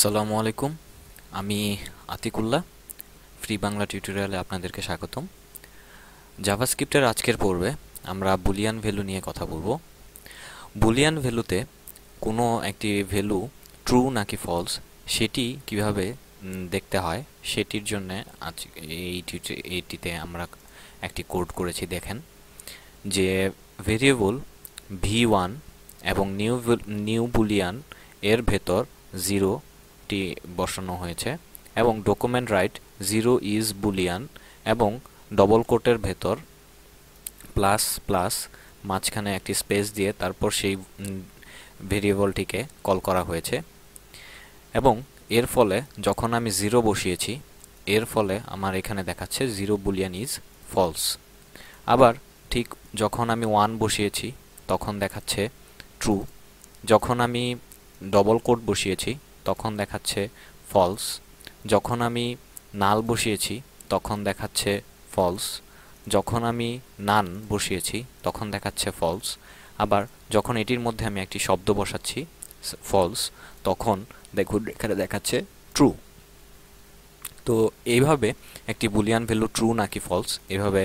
আসসালামু আলাইকুম। আমি আতিকুল্লাহ, ফ্রি বাংলা টিউটোরিয়ালে আপনাদেরকে স্বাগতম। জাভাস্ক্রিপ্টের আজকের পর্বে আমরা বুলিয়ান ভ্যালু নিয়ে কথা বলবো। বুলিয়ান ভ্যালুতে কোনো একটি ভ্যালু ট্রু নাকি ফলস সেটি কিভাবে দেখতে হয় সেটির জন্য আজ এইটিতে আমরা একটি কোড করেছি। দেখেন যে ভেরিয়েবল v1 এবং নিউ বুলিয়ান এর ভেতর 0টি বসানো হয়েছে এবং ডকুমেন্ট রাইট 0 ইজ বুলিয়ান এবং ডবল কোটের ভেতর প্লাস প্লাস মাঝখানে একটি স্পেস দিয়ে তারপর সেই ভেরিয়েবলটিকে কল করা হয়েছে এবং এর ফলে যখন আমি 0 বসিয়েছি এর ফলে আমার এখানে দেখাচ্ছে 0 বুলিয়ান ইজ ফলস। আবার ঠিক যখন আমি 1 বসিয়েছি তখন দেখাচ্ছে ট্রু, যখন আমি ডবল কোট বসিয়েছি তখন দেখাচ্ছে ফলস, যখন আমি নাল বসিয়েছি তখন দেখাচ্ছে ফলস, যখন আমি নান বসিয়েছি তখন দেখাচ্ছে ফলস, আবার যখন এটির মধ্যে আমি একটি শব্দ বসাচ্ছি ফলস তখন দেখুন এখানে দেখাচ্ছে ট্রু। তো এইভাবে একটি বুলিয়ান ভ্যালু ট্রু নাকি ফলস এভাবে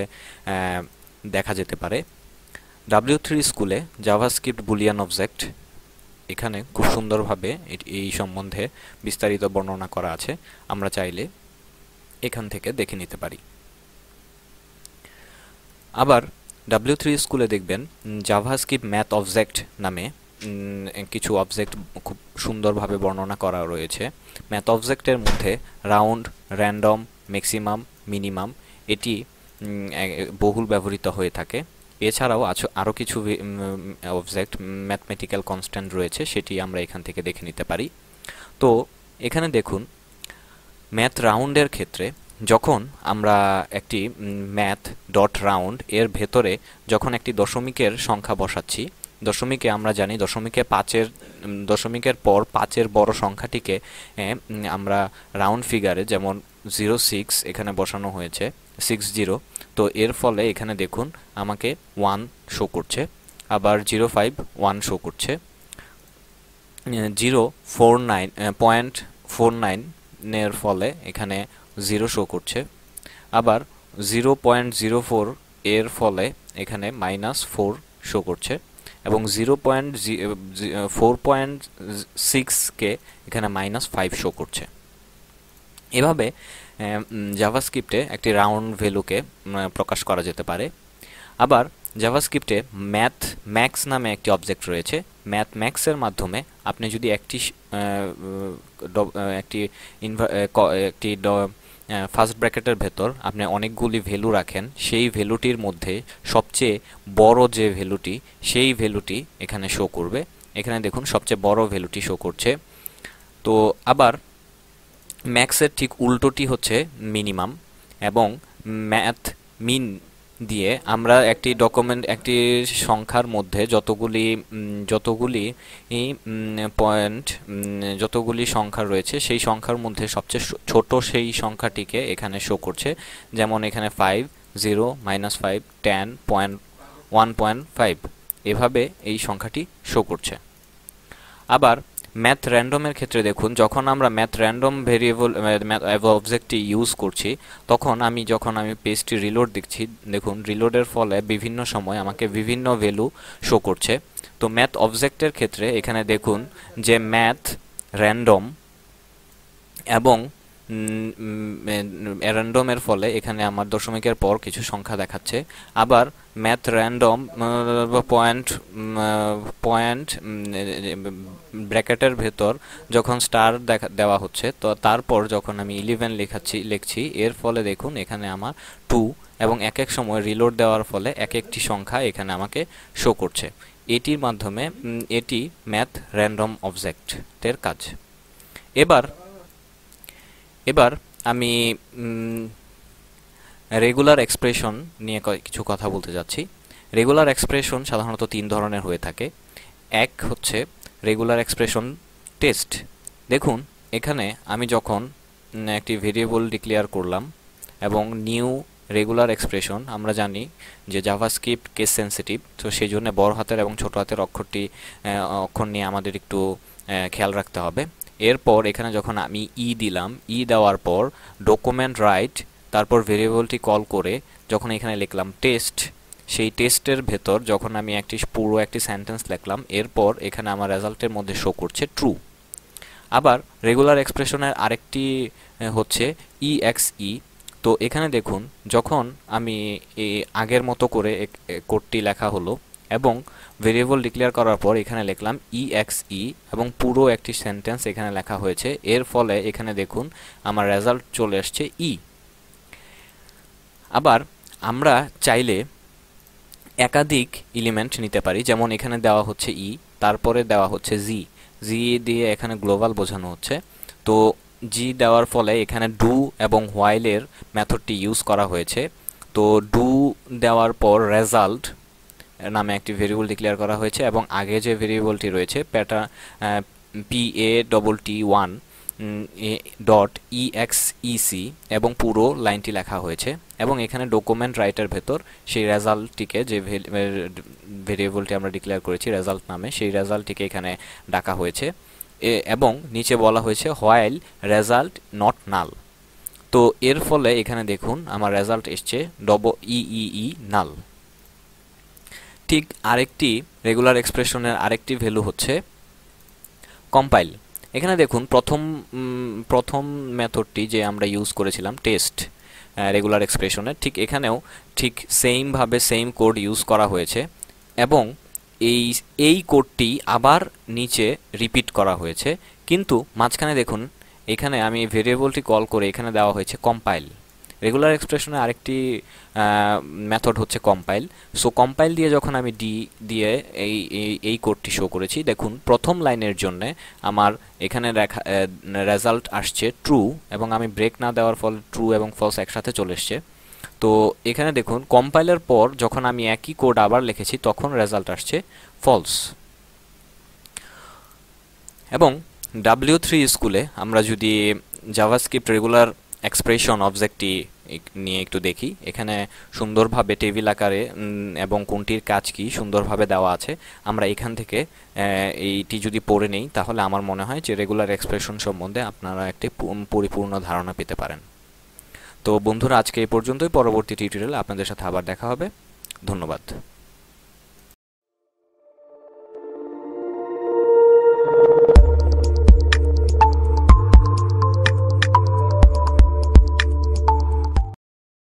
দেখা যেতে পারে। W3 স্কুলে জাভাস্ক্রিপ্ট বুলিয়ান অবজেক্ট এখানে খুব সুন্দরভাবে এই সম্বন্ধে বিস্তারিত বর্ণনা করা আছে, আমরা চাইলে এখান থেকে দেখে নিতে পারি। আবার W3 স্কুলে দেখবেন জাভাস্ক্রিপ্ট ম্যাথ অবজেক্ট নামে কিছু অবজেক্ট খুব সুন্দরভাবে বর্ণনা করা রয়েছে। ম্যাথ অবজেক্টের মধ্যে রাউন্ড, র্যান্ডম, ম্যাক্সিমাম, মিনিমাম এটি বহুল ব্যবহৃত হয়ে থাকে। এছাড়াও আরও কিছু অবজেক্ট ম্যাথমেটিক্যাল কনস্ট্যান্ট রয়েছে, সেটি আমরা এখান থেকে দেখে নিতে পারি। তো এখানে দেখুন ম্যাথ রাউন্ডের ক্ষেত্রে যখন আমরা একটি ম্যাথ ডট রাউন্ড এর ভেতরে যখন একটি দশমিকের সংখ্যা বসাচ্ছি, দশমিকে আমরা জানি দশমিকের পর 5-এর বড় সংখ্যাটিকে আমরা রাউন্ড ফিগারে যেমন 06 এখানে বসানো হয়েছে 60, তো এর ফলে এখানে দেখুন আমাকে 1 শো করছে, আবার 05 1 শো করছে, 0.49 এর ফলে এখানে 0 শো করছে, আবার 0.04 এর ফলে এখানে -4 শো করছে এবং 0.4.6 কে এখানে -5 শো করছে। এভাবে জাভাস্ক্রিপ্টে একটি রাউন্ড ভ্যালুকে প্রকাশ করা যেতে পারে। আবার জাভাস্ক্রিপ্টে ম্যাথ ম্যাক্স নামে একটি অবজেক্ট রয়েছে। ম্যাথ ম্যাক্সের মাধ্যমে আপনি যদি একটি ফার্স্ট ব্র্যাকেটের ভেতর আপনি অনেকগুলি ভ্যালু রাখেন, সেই ভ্যালুটির মধ্যে সবচেয়ে বড় যে ভ্যালুটি সেই ভ্যালুটি এখানে শো করবে। এখানে দেখুন সবচেয়ে বড় ভ্যালুটি শো করছে। তো আবার ম্যাক্সের ঠিক উল্টোটি হচ্ছে মিনিমাম, এবং ম্যাথ মিন দিয়ে আমরা একটি সংখ্যার মধ্যে যতগুলি সংখ্যা রয়েছে সেই সংখ্যার মধ্যে সবচেয়ে ছোট সেই সংখ্যাটিকে এখানে শো করছে। যেমন এখানে 5, 0, -5, 10, 1.5 এভাবে এই সংখ্যাটি শো করছে। আবার ম্যাথ র্যান্ডমের ক্ষেত্রে দেখুন যখন আমরা ম্যাথ র্যান্ডম ভেরিয়েবল অবজেক্টটি ইউজ করছি তখন যখন আমি পেজটি রিলোড দিচ্ছি, দেখুন রিলোডের ফলে বিভিন্ন সময় আমাকে বিভিন্ন ভ্যালু শো করছে। তো ম্যাথ অবজেক্টের ক্ষেত্রে এখানে দেখুন যে ম্যাথ র্যান্ডম এবং র্যান্ডমের ফলে এখানে আমার দশমিকের পর কিছু সংখ্যা দেখাচ্ছে। আবার ম্যাথ র্যান্ডম পয়েন্ট ব্র্যাকেটের ভেতর যখন স্টার দেওয়া হচ্ছে, তো তারপর যখন আমি 11 লিখছি এর ফলে দেখুন এখানে আমার 2 এবং এক এক সময় রিলোড দেওয়ার ফলে এক একটি সংখ্যা এখানে আমাকে শো করছে। এটির মাধ্যমে এটি ম্যাথ র্যান্ডম অবজেক্টের কাজ। এবার আমি রেগুলার এক্সপ্রেশন নিয়ে কিছু কথা বলতে যাচ্ছি। রেগুলার এক্সপ্রেশন সাধারণত 3 ধরনের হয়ে থাকে। এক হচ্ছে রেগুলার এক্সপ্রেশন টেস্ট। দেখুন এখানে আমি যখন একটি ভেরিয়েবল ডিক্লেয়ার করলাম এবং নিউ রেগুলার এক্সপ্রেশন, আমরা জানি যে জাভাস্ক্রিপ্ট কেস সেন্সিটিভ, তো সেই জন্য বড় হাতের এবং ছোট হাতের অক্ষর নিয়ে আমাদের একটু খেয়াল রাখতে হবে। এরপর এখানে যখন আমি দিলাম, দেওয়ার পর ডকুমেন্ট রাইট, তারপর ভেরিয়েবলটি কল করে যখন এখানে লিখলাম টেস্ট, সেই টেস্টের ভেতর যখন আমি পুরো একটি সেন্টেন্স লিখলাম, এরপর এখানে আমার রেজাল্টের মধ্যে শো করছে ট্রু। আবার রেগুলার এক্সপ্রেশনের আরেকটি হচ্ছে EXE। তো এখানে দেখুন, যখন আমি আগের মতো করে কোডটি লেখা হলো এবং ভেরিয়েবল ডিক্লেয়ার করার পর এখানে লিখলাম EXE এবং পুরো একটি সেন্টেন্স এখানে লেখা হয়েছে, এর ফলে এখানে দেখুন আমার রেজাল্ট চলে আসছে E। আবার আমরা চাইলে একাধিক এলিমেন্ট নিতে পারি, যেমন এখানে দেওয়া হচ্ছে তারপরে দেওয়া হচ্ছে জি দিয়ে এখানে গ্লোবাল বোঝানো হচ্ছে। তো জি দেওয়ার ফলে এখানে ডু এবং হোয়াইলের মেথডটি ইউজ করা হয়েছে। তো ডু দেওয়ার পর রেজাল্ট নামে একটি ভেরিয়েবল ডিক্লেয়ার করা হয়েছে এবং আগে যে ভেরিয়েবলটি রয়েছে PATT1 .exec এবং পুরো লাইনটি লেখা হয়েছে এবং এখানে ডকুমেন্ট রাইটের ভেতর সেই রেজাল্টটিকে, যে ভেরিয়েবলটি আমরা ডিক্লেয়ার করেছি রেজাল্ট নামে, সেই রেজাল্টটিকে এখানে ডাকা হয়েছে এবং নিচে বলা হয়েছে হোয়াইল রেজাল্ট নট নাল। তো এর ফলে এখানে দেখুন আমার রেজাল্ট এসছে EEE নাল। ঠিক আরেকটি রেগুলার এক্সপ্রেশনের আরেকটি ভ্যালু হচ্ছে কম্পাইল। এখানে দেখুন প্রথম মেথডটি যে আমরা ইউজ করেছিলাম টেস্ট রেগুলার এক্সপ্রেশনের, ঠিক এখানেও ঠিক সেমভাবে সেম কোড ইউজ করা হয়েছে এবং এই কোডটি আবার নিচে রিপিট করা হয়েছে, কিন্তু মাঝখানে দেখুন এখানে আমি ভেরিয়েবলটি কল করে এখানে দেওয়া হয়েছে কম্পাইল। রেগুলার এক্সপ্রেশনের আরেকটি মেথড হচ্ছে কম্পাইল। সো কম্পাইল দিয়ে যখন আমি দিয়ে এই কোডটি শো করেছি, দেখুন প্রথম লাইনের জন্য আমার এখানে রেজাল্ট আসছে ট্রু এবং আমি ব্রেক না দেওয়ার ফলে ট্রু এবং ফলস একসাথে চলে এসছে। তো এখানে দেখুন কম্পাইলের পর যখন আমি একই কোড আবার লিখেছি তখন রেজাল্ট আসছে ফলস। এবং W3 স্কুলে আমরা যদি জাভাস্ক্রিপ্ট রেগুলার এক্সপ্রেশন অবজেক্টটি নিয়ে একটু দেখি, এখানে সুন্দরভাবে টেবিল আকারে এবং কোনটির কাজ কি সুন্দরভাবে দেওয়া আছে। আমরা এখান থেকে এইটি যদি পড়ে নেই তাহলে আমার মনে হয় যে রেগুলার এক্সপ্রেশন সম্বন্ধে আপনারা একটি পরিপূর্ণ ধারণা পেতে পারেন। তো বন্ধুরা, আজকে এই পর্যন্তই। পরবর্তী টিউটোরিয়ালে আপনাদের সাথে আবার দেখা হবে। ধন্যবাদ।